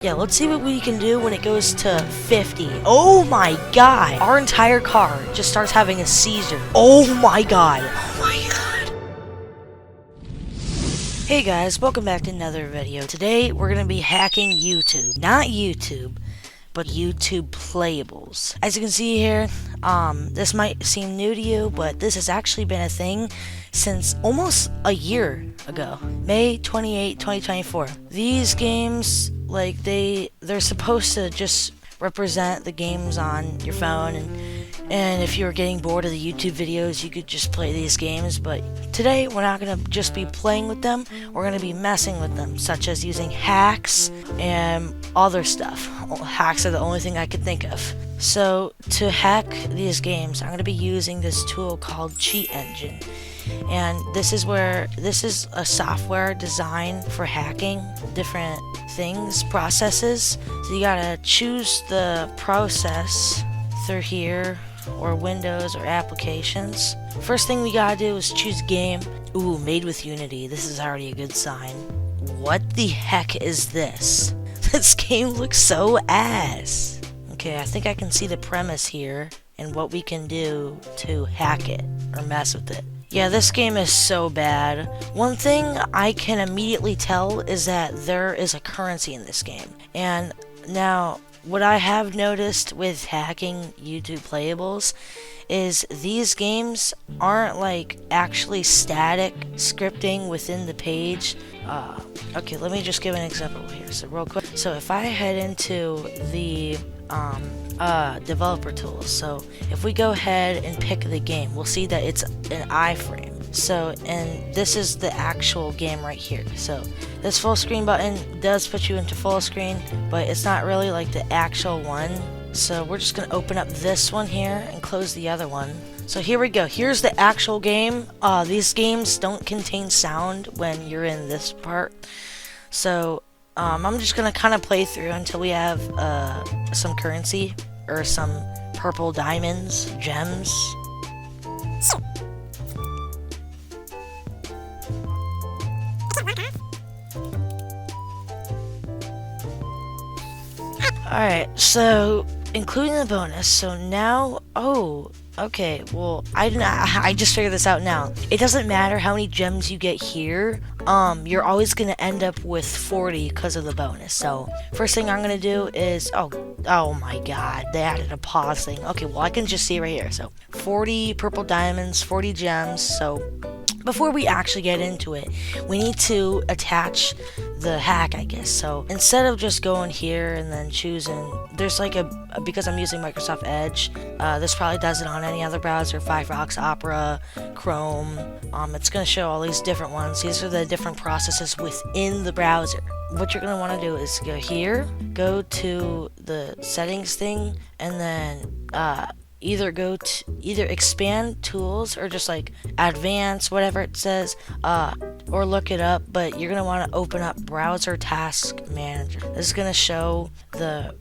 Yeah, let's see what we can do when it goes to 50. Oh my god! Our entire car just starts having a seizure. Oh my god! Oh my god! Hey guys, welcome back to another video. Today, we're gonna be hacking YouTube. Not YouTube, but YouTube Playables. As you can see here, this might seem new to you, but this has actually been a thing since almost a year ago. May 28, 2024. These games, like, they're supposed to just represent the games on your phone, and if you were getting bored of the YouTube videos, you could just play these games. But today, we're not going to just be playing with them, we're going to be messing with them, such as using hacks and other stuff. Hacks are the only thing I could think of. So, to hack these games, I'm going to be using this tool called Cheat Engine. And this is a software designed for hacking different things, processes. So you gotta choose the process through here, or Windows, or applications. First thing we gotta do is choose game. Ooh, made with Unity. This is already a good sign. What the heck is this? This game looks so ass. Okay, I think I can see the premise here and what we can do to hack it or mess with it. Yeah, this game is so bad. One thing I can immediately tell is that there is a currency in this game. And now, what I have noticed with hacking YouTube Playables is these games aren't like actually static scripting within the page. Okay, let me just give an example here. So real quick. So if I head into the developer tools, so if we go ahead and pick the game, we'll see that it's an iframe. So, and this is the actual game right here. So this full screen button does put you into full screen, but it's not really like the actual one. So we're just gonna open up this one here and close the other one. So here we go. Here's the actual game. These games don't contain sound when you're in this part. So I'm just gonna kind of play through until we have some currency or some purple diamonds, gems. Alright, so including the bonus, so now, oh, okay, well, I just figured this out now. It doesn't matter how many gems you get here, you're always gonna end up with 40 because of the bonus. So, first thing I'm gonna do is, oh my god, they added a pause thing. Okay, well, I can just see right here. So, 40 purple diamonds, 40 gems, so before we actually get into it, we need to attach the hack, I guess. So instead of just going here and then choosing, there's like because I'm using Microsoft Edge, this probably does it on any other browser, Firefox, Opera, Chrome. It's going to show all these different ones. These are the different processes within the browser. What you're going to want to do is go here, go to the settings thing, and then either expand tools or just like advanced, whatever it says, or look it up, but you're gonna want to open up browser task manager. This is gonna show the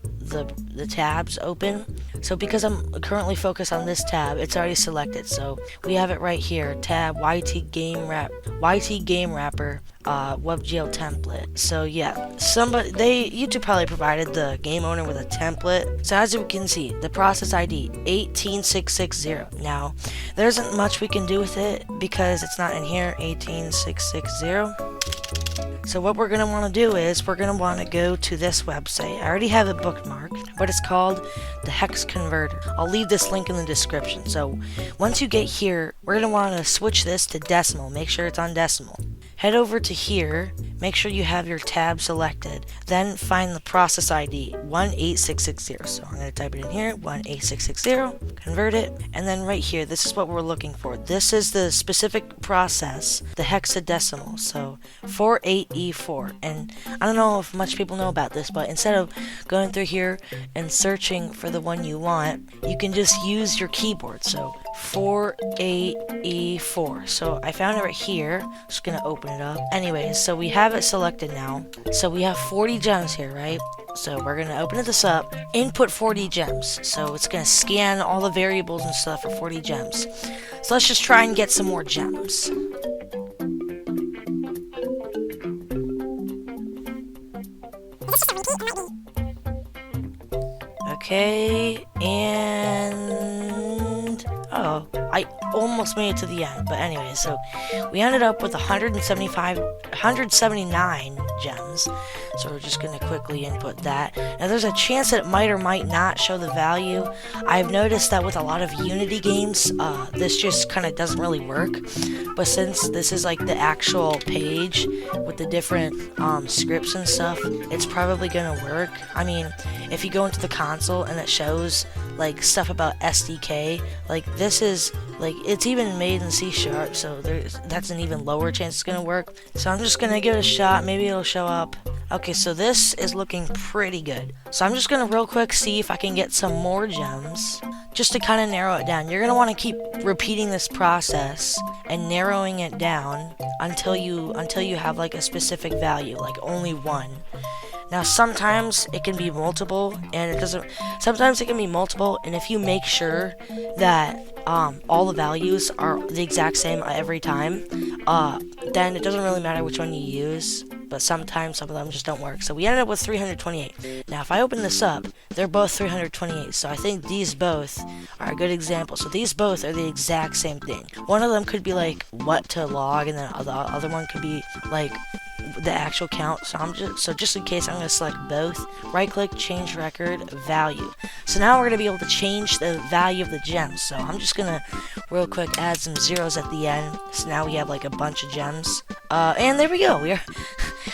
tabs open. So because I'm currently focused on this tab, it's already selected. So we have it right here, tab YT game wrapper, WebGL template. So yeah, YouTube probably provided the game owner with a template. So as you can see, the process ID 18660. Now there isn't much we can do with it because it's not in here. 18660. So what we're going to want to do is we're going to want to go to this website. I already have it bookmarked, but it's called the Hex Converter. I'll leave this link in the description. So once you get here, we're going to want to switch this to decimal. Make sure it's on decimal. Head over to here, make sure you have your tab selected, then find the process ID 18660. So I'm going to type it in here, 18660, convert it, and then right here, this is what we're looking for. This is the specific process, the hexadecimal, so 48E4. And I don't know if much people know about this, but instead of going through here and searching for the one you want, you can just use your keyboard. So 48E4. So I found it right here. Just gonna open it up. Anyways, so we have it selected now. So we have 40 gems here, right? So we're gonna open this up, input 40 gems. So it's gonna scan all the variables and stuff for 40 gems. So let's just try and get some more gems. Okay, and oh, I almost made it to the end. But anyway, so we ended up with 179 gems. So we're just gonna quickly input that. Now there's a chance that it might or might not show the value. I've noticed that with a lot of Unity games, this just kind of doesn't really work. But since this is like the actual page with the different scripts and stuff, it's probably gonna work. I mean, if you go into the console and it shows like stuff about SDK, like this is like it's even made in C#, so that's an even lower chance it's gonna work. So I'm just gonna give it a shot. Maybe it'll show up. Okay, so this is looking pretty good. So I'm just gonna real quick see if I can get some more gems, just to kind of narrow it down. You're gonna want to keep repeating this process and narrowing it down until you have like a specific value, like only one. Now sometimes it can be multiple, and it doesn't. Sometimes it can be multiple, and if you make sure that all the values are the exact same every time, then it doesn't really matter which one you use. But sometimes some of them just don't work. So we ended up with 328. Now if I open this up, they're both 328. So I think these both are a good example. So these both are the exact same thing. One of them could be like what to log, and then the other one could be like the actual count. So just in case, I'm going to select both, right click, change record, value. So now we're going to be able to change the value of the gems. So I'm just going to real quick add some zeros at the end. So now we have like a bunch of gems. And there we go.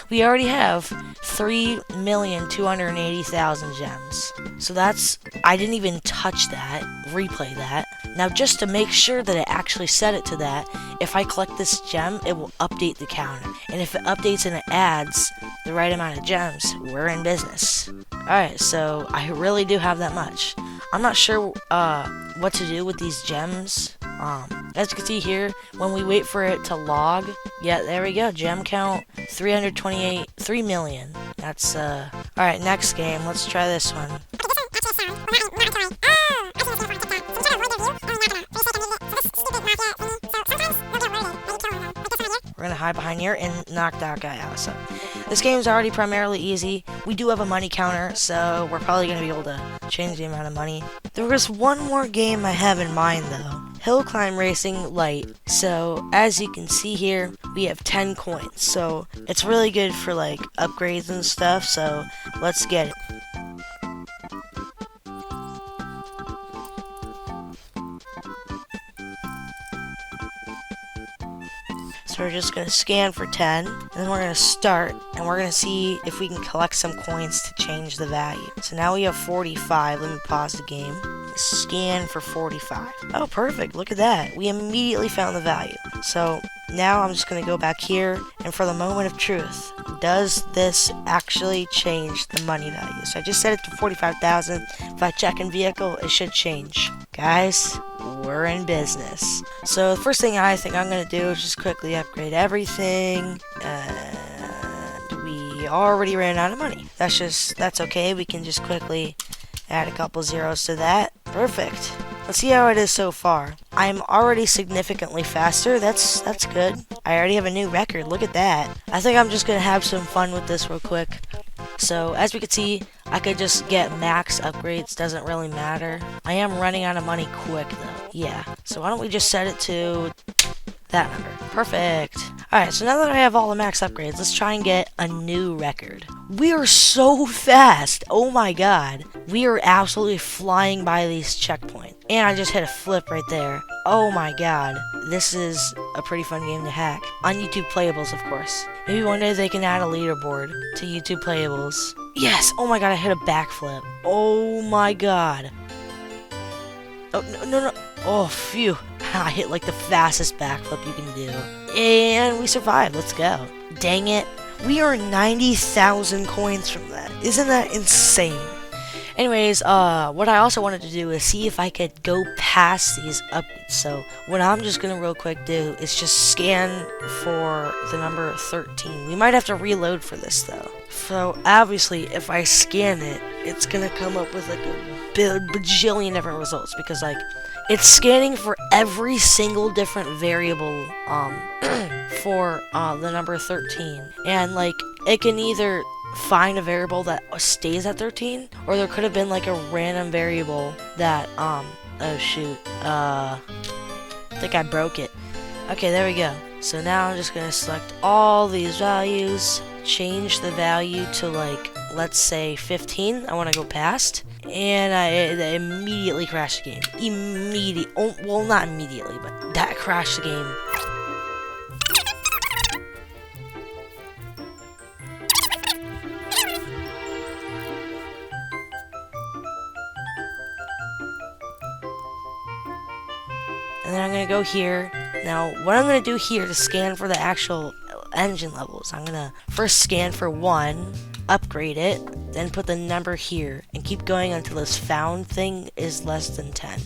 We already have 3,280,000 gems. So that's, I didn't even touch that, replay that. Now just to make sure that it actually set it to that, if I collect this gem, it will update the counter. And if it updates and it adds the right amount of gems, we're in business. Alright, so I really do have that much. I'm not sure what to do with these gems. As you can see here, when we wait for it to log, yeah, there we go, gem count 328, 3 million. That's alright, next game, let's try this one. We're gonna hide behind here and knock that guy out. So this game's already primarily easy. We do have a money counter, so we're probably gonna be able to change the amount of money. There was one more game I have in mind though. Hill Climb Racing Light. So as you can see here, we have 10 coins. So it's really good for like upgrades and stuff. So let's get it. So we're just going to scan for 10, and then we're going to start, and we're going to see if we can collect some coins to change the value. So now we have 45. Let me pause the game. Scan for 45. Oh, perfect. Look at that. We immediately found the value. So now I'm just going to go back here, and for the moment of truth, does this actually change the money value? So I just set it to 45,000. If I check in vehicle, it should change. Guys, we're in business. So the first thing I think I'm going to do is just quickly upgrade everything. We already ran out of money. That's okay. We can just quickly add a couple zeros to that. Perfect. Let's see how it is so far. I'm already significantly faster. That's good. I already have a new record. Look at that. I think I'm just going to have some fun with this real quick. So as we can see, I could just get max upgrades. Doesn't really matter. I am running out of money quick though. Yeah. So why don't we just set it to that number. Perfect. Alright, so now that I have all the max upgrades, let's try and get a new record. We are so fast. Oh my god. We are absolutely flying by these checkpoints. And I just hit a flip right there. Oh my god. This is a pretty fun game to hack. On YouTube Playables, of course. Maybe one day they can add a leaderboard to YouTube Playables. Yes! Oh my god, I hit a backflip. Oh my god. Oh, no. Oh, phew. I hit like the fastest backflip you can do. And we survived. Let's go. Dang it. We are 90,000 coins from that. Isn't that insane? Anyways, what I also wanted to do is see if I could go past these updates. So what I'm just going to real quick do is just scan for the number 13. We might have to reload for this though. So obviously if I scan it, it's going to come up with like a bajillion different results because like it's scanning for every single different variable for the number 13. And like it can either find a variable that stays at 13, or there could have been like a random variable that, oh shoot, I think I broke it. Okay, there we go. So now I'm just gonna select all these values, change the value to like, let's say 15. I want to go past, and it immediately crashed the game. Well, not immediately, but that crashed the game. And then I'm going to go here. Now, what I'm going to do here to scan for the actual engine levels, I'm going to first scan for 1, upgrade it, then put the number here, and keep going until this found thing is less than 10.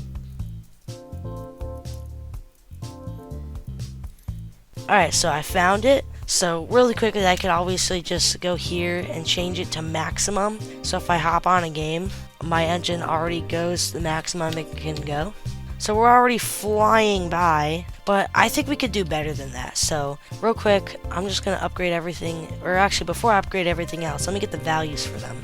Alright, so I found it. So really quickly, I could obviously just go here and change it to maximum. So if I hop on a game, my engine already goes the maximum it can go. So we're already flying by, but I think we could do better than that. So real quick, I'm just going to upgrade everything, or actually before I upgrade everything else, let me get the values for them.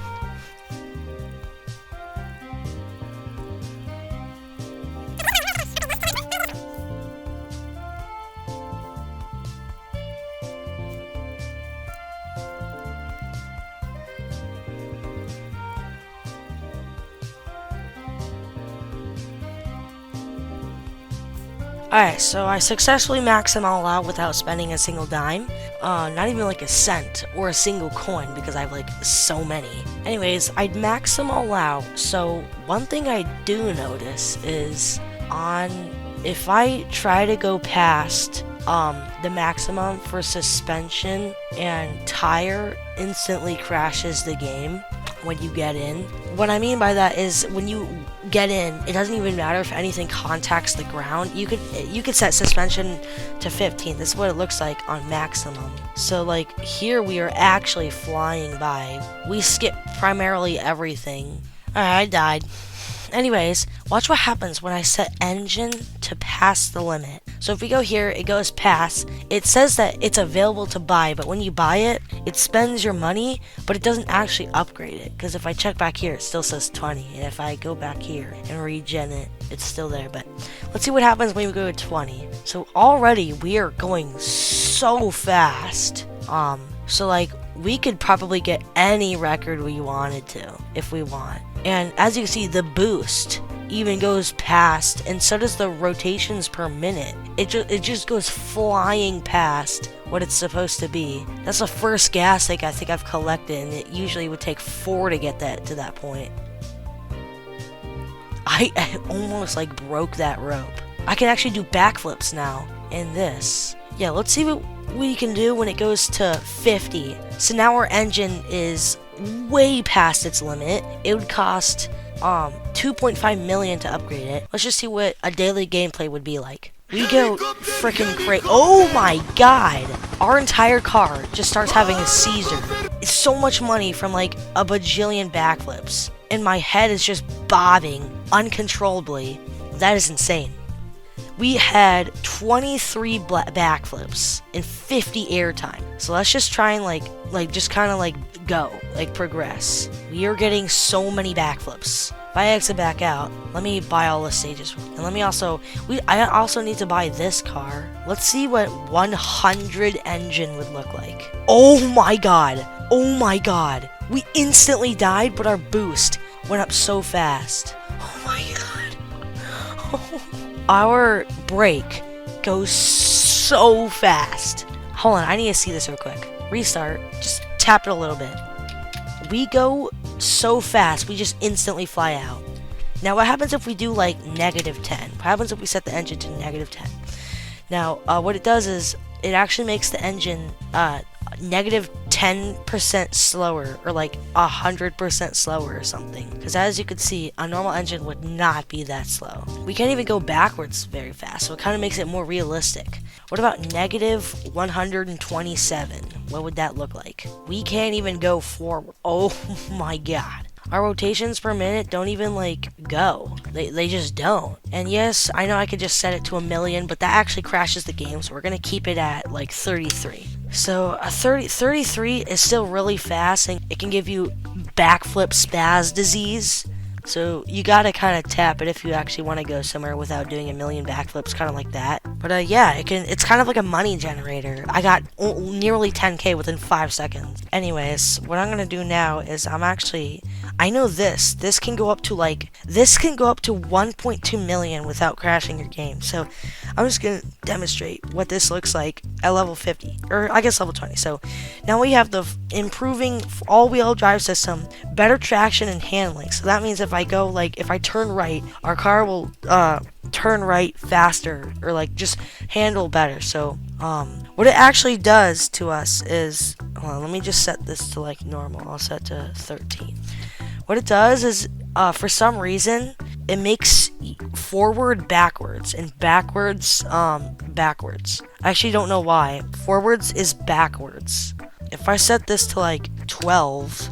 Alright, so I successfully maxed them all out without spending a single dime. Not even like a cent or a single coin because I have like so many. Anyways, I'd max them all out. So one thing I do notice is if I try to go past the maximum for suspension and tire, instantly crashes the game when you get in. What I mean by that is when you get in, it doesn't even matter if anything contacts the ground. You could set suspension to 15. This is what it looks like on maximum. So like here we are actually flying by. We skip primarily everything. Alright, I died. Anyways, watch what happens when I set engine to pass the limit. So if we go here, it goes past. It says that it's available to buy, but when you buy it, it spends your money, but it doesn't actually upgrade it. Because if I check back here, it still says 20. And if I go back here and regen it, it's still there. But let's see what happens when we go to 20. So already we are going so fast. So like we could probably get any record we wanted to if we want. And as you can see, the boost even goes past, and so does the rotations per minute. It just goes flying past what it's supposed to be. That's the first gas tank I think I've collected, and it usually would take 4 to get that to that point. I almost like broke that rope. I can actually do backflips now in this. Yeah, let's see what we can do when it goes to 50. So now our engine is way past its limit. It would cost 2.5 million to upgrade it. Let's just see what a daily gameplay would be like. We go freaking crazy. Oh my god! Our entire car just starts having a seizure. It's so much money from like a bajillion backflips. And my head is just bobbing uncontrollably. That is insane. We had 23 backflips and 50 airtime. So let's just try and like just kind of like go, like progress. We are getting so many backflips. If I exit back out, let me buy all the stages. And let me also, I also need to buy this car. Let's see what 100 engine would look like. Oh my god. Oh my god. We instantly died, but our boost went up so fast. Oh my god. Our brake goes so fast. Hold on, I need to see this real quick. Restart. Just tap it a little bit. We go so fast, we just instantly fly out. Now, what happens if we do like -10? What happens if we set the engine to -10? Now, what it does is it actually makes the engine -10% slower, or like 100% slower or something. Because as you can see, a normal engine would not be that slow. We can't even go backwards very fast, so it kind of makes it more realistic. What about -127? What would that look like? We can't even go forward. Oh my god. Our rotations per minute don't even like go. They just don't. And yes, I know I could just set it to 1 million, but that actually crashes the game, so we're gonna keep it at like 33. So a 33 is still really fast, and it can give you backflip spaz disease. So you gotta kind of tap it if you actually want to go somewhere without doing a million backflips, kind of like that. But yeah, it's kind of like a money generator. I got nearly 10k within 5 seconds. Anyways, what I'm gonna do now is I know this can go up to 1.2 million without crashing your game. So I'm just gonna demonstrate what this looks like at level 50, or I guess level 20. So now we have the improving all-wheel drive system, better traction and handling. So that means if I turn right, our car will turn right faster, or just handle better. So what it actually does to us is, hold on, let me just set this to normal. I'll set to 13. What it does is, for some reason, it makes forward backwards and backwards backwards. I actually don't know why. Forwards is backwards. If I set this to 12,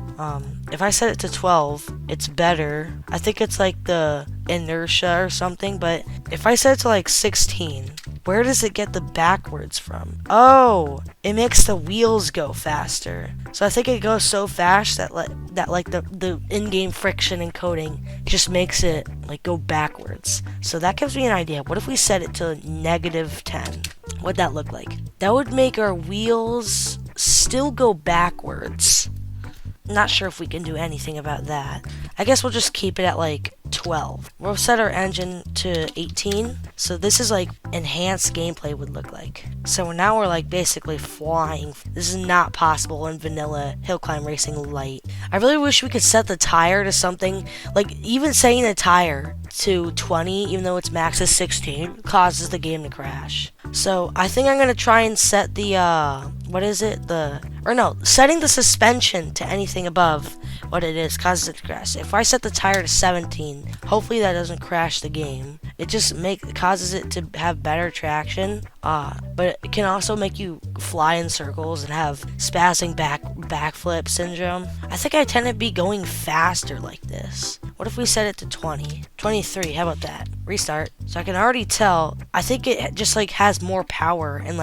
if I set it to 12, it's better. I think it's the inertia or something, but if I set it to 16, where does it get the backwards from? Oh, it makes the wheels go faster. So I think it goes so fast that the in-game friction and coding just makes it go backwards. So that gives me an idea. What if we set it to -10? What'd that look like? That would make our wheels still go backwards. Not sure if we can do anything about that. I guess we'll just keep it at 12. We'll set our engine to 18. So this is enhanced gameplay would look like. So now we're basically flying. This is not possible in vanilla hill climb racing light. I really wish we could set the tire to something even setting the tire to 20, even though its max is 16, causes the game to crash. So I think I'm gonna try and set the setting the suspension to anything above what it is causes it to crash. If I set the tire to 17, hopefully that doesn't crash the game. It just causes it to have better traction, but it can also make you fly in circles and have spazzing backflip syndrome. I think I tend to be going faster like this. What if we set it to 20? 23, how about that? Restart. So I can already tell, I think it just has more power and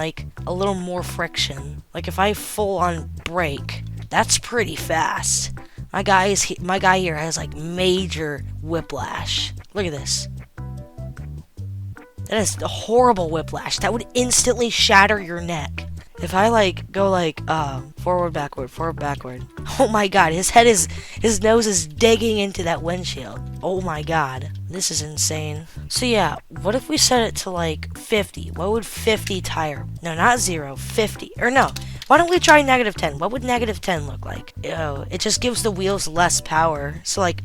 a little more friction. If I full on brake, that's pretty fast. My guy here has major whiplash. Look at this. That is a horrible whiplash. That would instantly shatter your neck. If I go forward, backward. Oh my god, his nose is digging into that windshield. Oh my god, this is insane. So yeah, what if we set it to 50? What would 50 tire? No, not 0, 50. Or no, why don't we try -10? What would -10 look like? It just gives the wheels less power. So it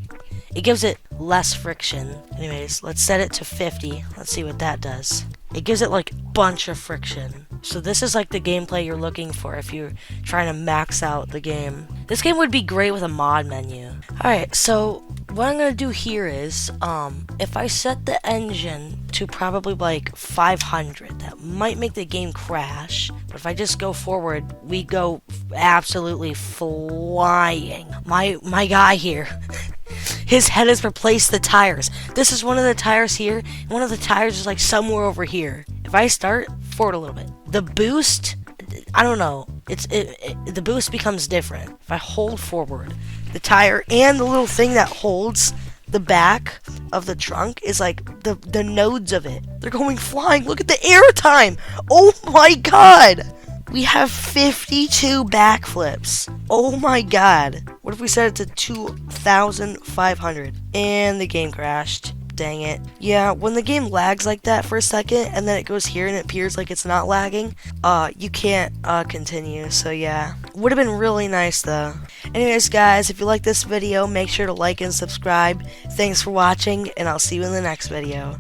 gives it less friction. Anyways, let's set it to 50. Let's see what that does. It gives it bunch of friction. So this is the gameplay you're looking for if you're trying to max out the game. This game would be great with a mod menu. Alright, so what I'm gonna do here is, if I set the engine to probably 500, that might make the game crash. But if I just go forward, we go absolutely flying. My guy here. His head has replaced the tires. This is one of the tires here, and one of the tires is somewhere over here. If I start forward a little bit, the boost, I don't know, the boost becomes different. If I hold forward, the tire and the little thing that holds the back of the trunk is the nodes of it. They're going flying. Look at the air time. Oh my god. We have 52 backflips. Oh my god. What if we set it to 2,500? And the game crashed. Dang it. Yeah, when the game lags like that for a second, and then it goes here and it appears like it's not lagging, you can't continue. So yeah, would have been really nice though. Anyways guys, if you like this video, make sure to like and subscribe. Thanks for watching, and I'll see you in the next video.